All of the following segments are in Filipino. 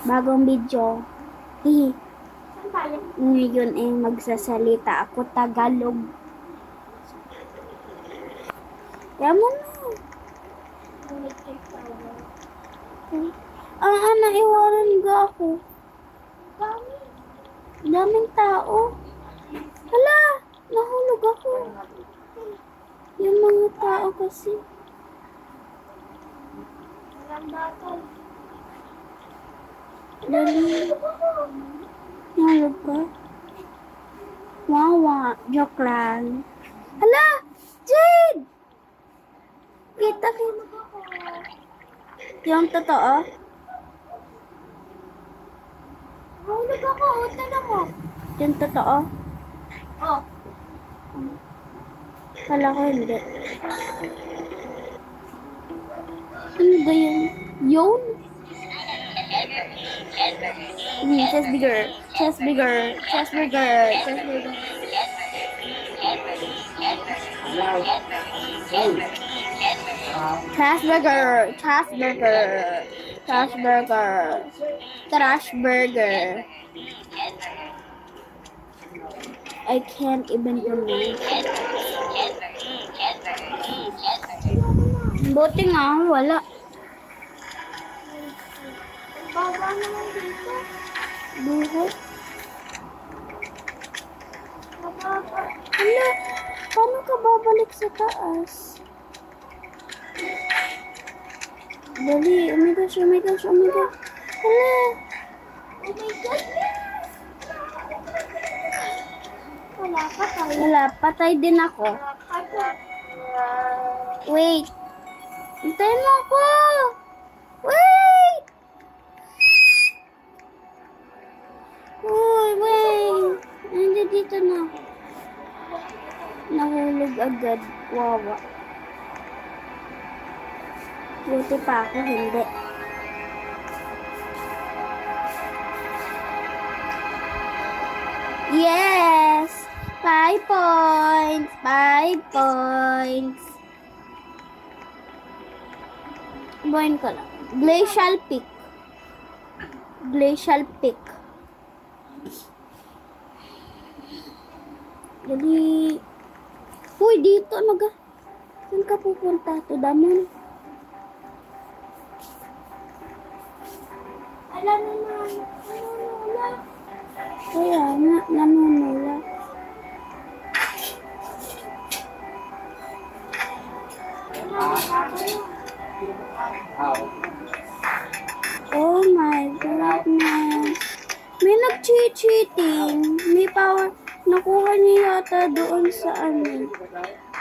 Bagong video. Hihi. Ngayon ay magsasalita ako Tagalog. Kaya mo na. Naiwanan ga ako. Daming tao. Hala, nahulog ako. Yung mga tao kasi. Dali. Nahulog ka? Wawa. Joke lang. Hala! Jade! Kita. Yung totoo? Nahulog ako. Tignan mo. Yung totoo? Oh. Kala ko hindi. Ano ba yun? Yun? Chest bigger. Chest bigger. Chest bigger. Chest bigger. Trash burger. Trash burger. Trash burger. Trash burger. I can't even pronounce. Buti nga, wala. Baba naman dito. Buhok. Hala, paano ka babalik sa taas? Dali, oh my gosh, oh my gosh, oh my gosh. Hala. Oh my goodness. Wala, patay din ako. Wait. Hintayin mo ako. Wait. Uy, wait. Nandiyan dito na. Nahulog agad. Wawa. Buti pa ako, hindi. Yes! 5 points! 5 points! Buhayin ko lang. Glacial Peak. Glacial Peak. Dali. Uy, dito. Saan ka pupunta? To Damon. Alam mo na. Nanunula. Kaya nga, nanunula. Oh my goodness. May nag-cheating. May power. Nakuha niya yata doon sa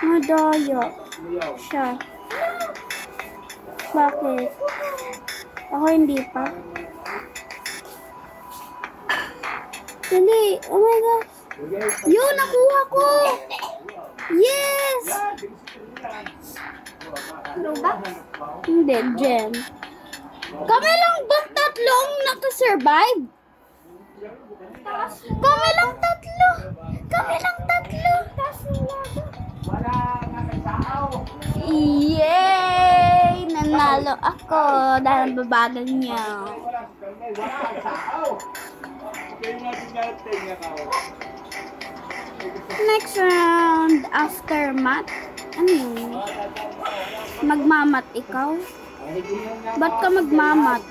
madaya siya. Bakit? Ako hindi pa. Dali. Oh my gosh. Yun, nakuha ko. Yes! Hindi, gem. Kami lang ba tatlong nakasurvive? Kami lang tatlo. Yay! Nanalo ako dahil babagal niya. Next round, aftermath. Ano yun? Magmamat ikaw? Ba't ka magmamat?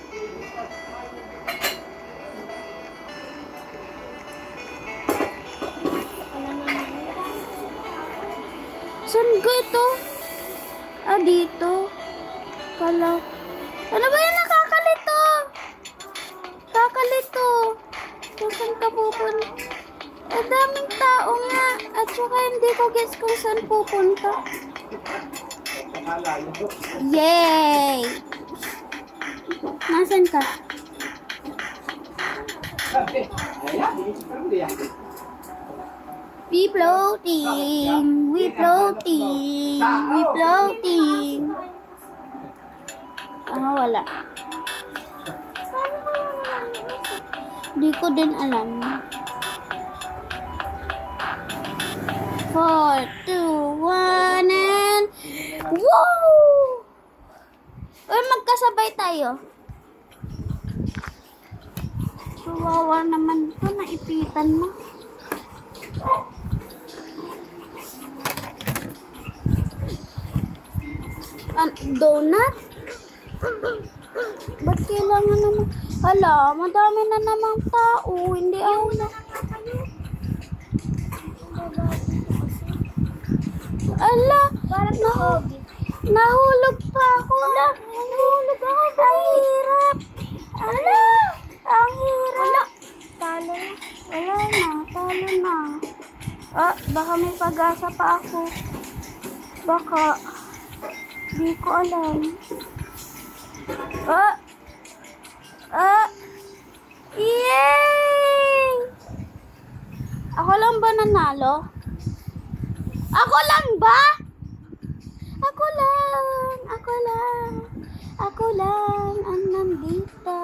Saan ko ito? Dito. Kala. Ano ba yan? Nakakalito? Kakalito. Saan ka pupunta? Daming tao nga. At saka hindi ko guess kung saan pupunta. Yay! Nasaan ka? We floating. Wala. Di ko din alam. 4, 2, 1, and... Wow! Uy, magkasabay tayo. Kawawa naman ito, naipitan mo. Donut? Ba't kailangan naman? Hala, madami na namang tao. Hindi ako na. Ala, nahulog pa ako. Nahulog ako. Ang hirap. Ala, ang hirap. Talo na. Wala na, talo na. Baka may pag-asa pa ako. Baka. Di ko alam. Yay! Ako lang ba nanalo? Ako lang ba? Ako lang ang nandito.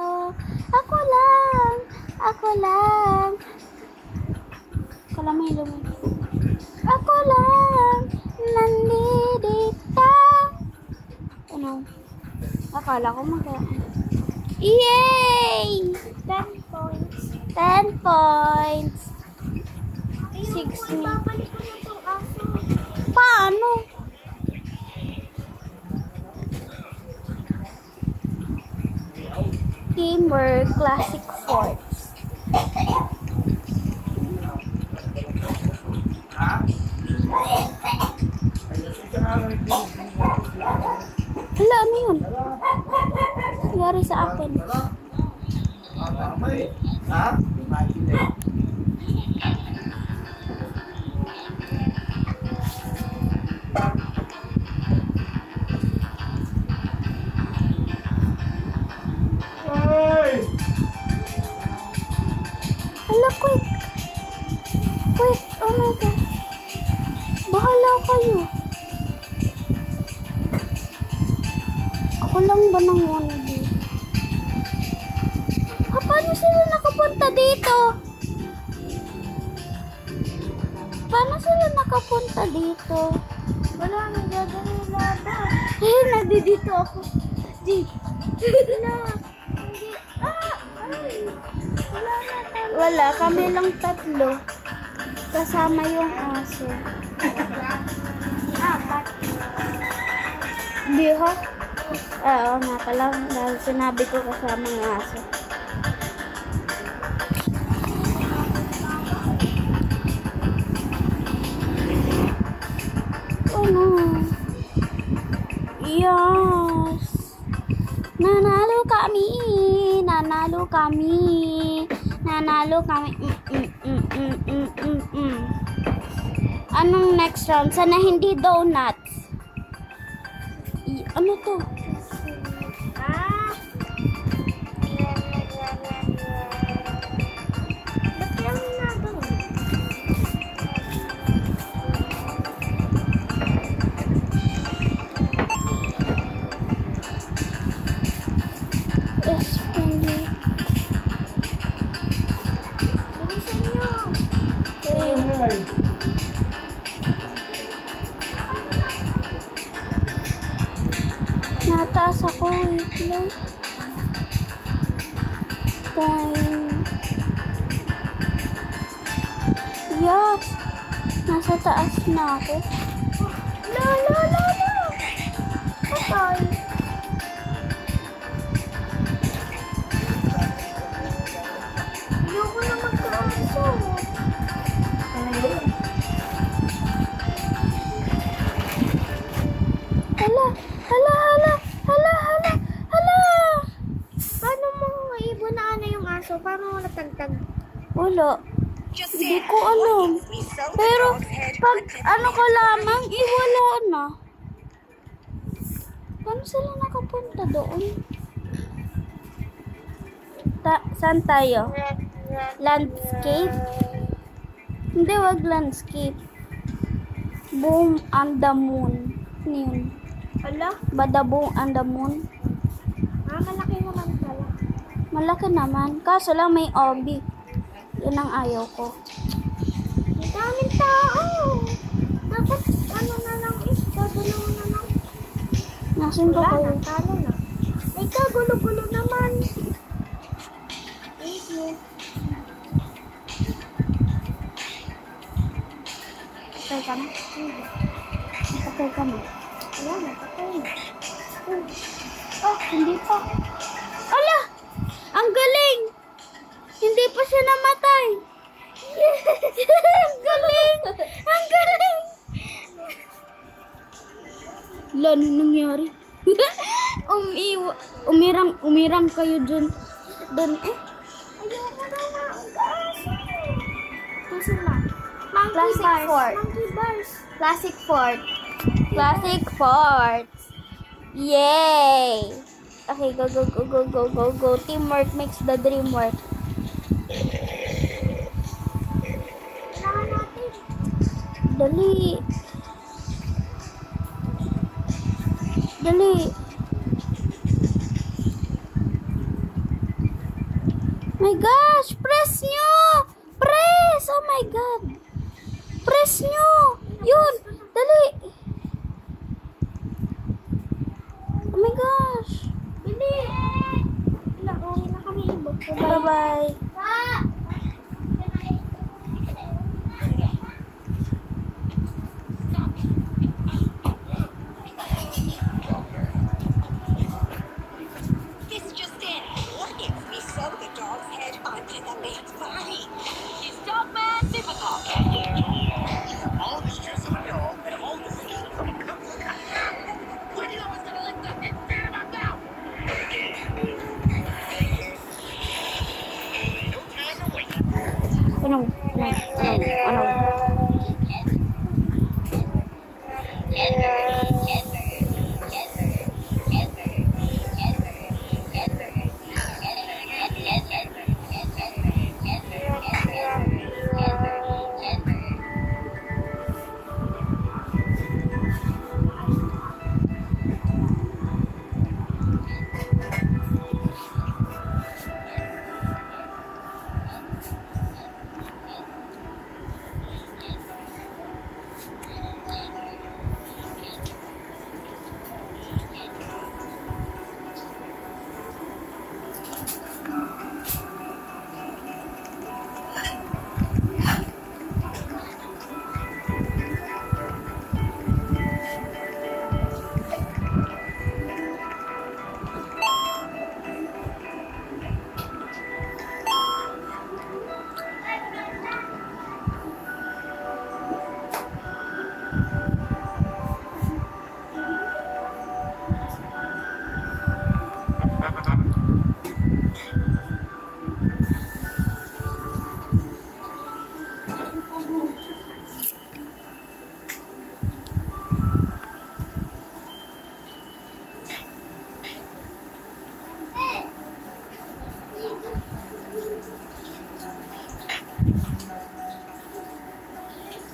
Ako lang. Kalamay lumay. Ako lang nandito. Ano? Akala ko Yay! 10 points. 10 points. 6 Babalik ko na itong aso. Paano? Teamwork, classic forts. Hala, ano yun? Nangyari sa akin. Hala, quick! Quick! Oh my God! Bahala kayo! Ako lang ba nang wannabe? Paano sila nakapunta dito? Paano sila nakapunta dito? Wala, nagdadala lata. Nandito ako. Wala, kami lang tatlo. Kasama yung aso. Di ho? Oo nga pala. Dahil sinabi ko kasama yung aso. Oh no. Yes. Nanalo kami. Anong next round? Sana hindi donuts. Ano to? Ba't lang na doon? Bilisan nyo. Nataas ako. Wait lang. Yes. Nasa taas na ako. La. Patay. Ayoko na magkaaso. Hala. Paano mo maibon na ano yung aso? Paano mo natagtag? Wala. Hindi ko alam. Pero pag ano ka lamang, wala na. Paano sila nakapunta doon? Saan tayo? Landscape? Hindi, wag landscape. Boom and the moon. Ano yun? Ala? Badabong and the moon. Malaki naman pala. Malaki naman. Kaso lang may obi. Yun ang ayaw ko. Ang daming tao. Dapat ano na lang dalawa na lang. Nasaan ba kayo? Talo na. May kagulo-gulo naman. Thank you. ka na? Patay ka na. Wala na, patay na. Oh, hindi pa. Ala! Ang galing! Hindi pa siya namatay. Yes! Ang galing! Ang galing! Wala, anong nangyari? Umirang kayo dun. Dun eh. Ayoko na na. Ang gas. Ito sila. Classic fort. Monkey bars. Classic fort. Classic fort. Yay! Okay, go, go, go, go, go, go, go. Teamwork makes the dream work. Kailangan natin. Dali. Dali. My gosh! Press nyo! Press! Oh my God! Press nyo! Yun! Dali! Oh my gosh! Bili! Wala, okay na kami ibog. Bye-bye! Pa! This just in. What if we sew the dog's head onto the man's body? Is dog man difficult? All the stress of a dog and all the skin from a cook's cut. When you know it's gonna lift up and fair enough now. No time to wait. Ano?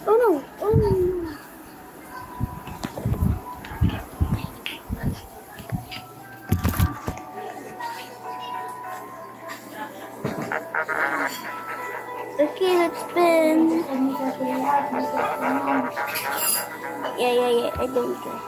Oh no! Oh no! Okay, let's spin. Yeah. I don't care.